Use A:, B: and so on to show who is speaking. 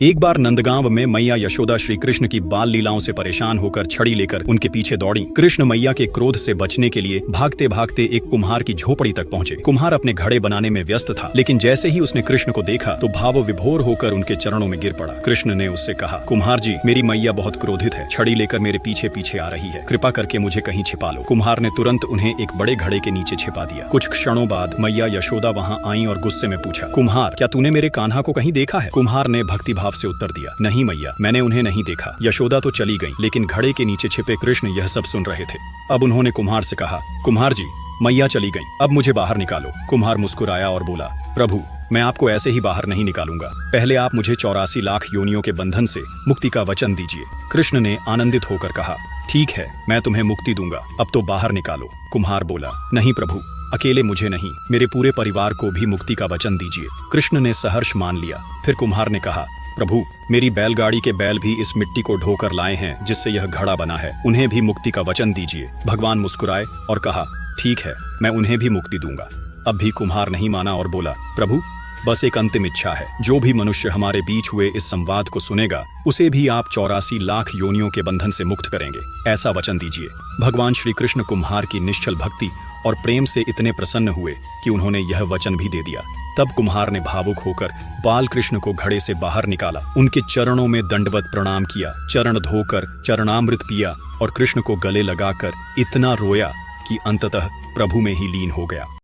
A: एक बार नंदगांव में मैया यशोदा श्री कृष्ण की बाल लीलाओं से परेशान होकर छड़ी लेकर उनके पीछे दौड़ी। कृष्ण मैया के क्रोध से बचने के लिए भागते भागते एक कुम्हार की झोपड़ी तक पहुंचे। कुम्हार अपने घड़े बनाने में व्यस्त था, लेकिन जैसे ही उसने कृष्ण को देखा तो भाव विभोर होकर उनके चरणों में गिर पड़ा। कृष्ण ने उससे कहा, कुम्हार जी, मेरी मैया बहुत क्रोधित है, छड़ी लेकर मेरे पीछे पीछे आ रही है, कृपा करके मुझे कहीं छिपा लो। कुम्हार ने तुरंत उन्हें एक बड़े घड़े के नीचे छिपा दिया। कुछ क्षणों बाद मैया यशोदा वहाँ आई और गुस्से में पूछा, कुम्हार, क्या तूने मेरे कान्हा को कहीं देखा है? कुम्हार ने भक्ति भाव से उत्तर दिया, नहीं मैया, मैंने उन्हें नहीं देखा। यशोदा तो चली गई, लेकिन घड़े के नीचे छिपे कृष्ण यह सब सुन रहे थे। अब उन्होंने कुम्हार से कहा, कुम्हार जी, मैया चली गई, अब मुझे बाहर निकालो। कुम्हार मुस्कुराया और बोला, प्रभु, मैं आपको ऐसे ही बाहर नहीं निकालूंगा, पहले आप मुझे 84 लाख योनियों के बंधन से मुक्ति का वचन दीजिए। कृष्ण ने आनंदित होकर कहा, ठीक है, मैं तुम्हें मुक्ति दूंगा, अब तो बाहर निकालो। कुम्हार बोला, नहीं प्रभु, अकेले मुझे नहीं, मेरे पूरे परिवार को भी मुक्ति का वचन दीजिए। कृष्ण ने सहर्ष मान लिया। फिर कुम्हार ने कहा, प्रभु, मेरी बैलगाड़ी के बैल भी इस मिट्टी को ढोकर लाए हैं जिससे यह घड़ा बना है, उन्हें भी मुक्ति का वचन दीजिए। भगवान मुस्कुराए और कहा, ठीक है, मैं उन्हें भी मुक्ति दूंगा। अब भी कुम्हार नहीं माना और बोला, प्रभु, बस एक अंतिम इच्छा है, जो भी मनुष्य हमारे बीच हुए इस संवाद को सुनेगा उसे भी आप 84 लाख योनियों के बंधन से मुक्त करेंगे, ऐसा वचन दीजिए। भगवान श्री कृष्ण कुम्हार की निश्चल भक्ति और प्रेम से इतने प्रसन्न हुए कि उन्होंने यह वचन भी दे दिया। तब कुम्हार ने भावुक होकर बाल कृष्ण को घड़े से बाहर निकाला, उनके चरणों में दंडवत प्रणाम किया, चरण धोकर चरणामृत पिया और कृष्ण को गले लगाकर इतना रोया कि अंततः प्रभु में ही लीन हो गया।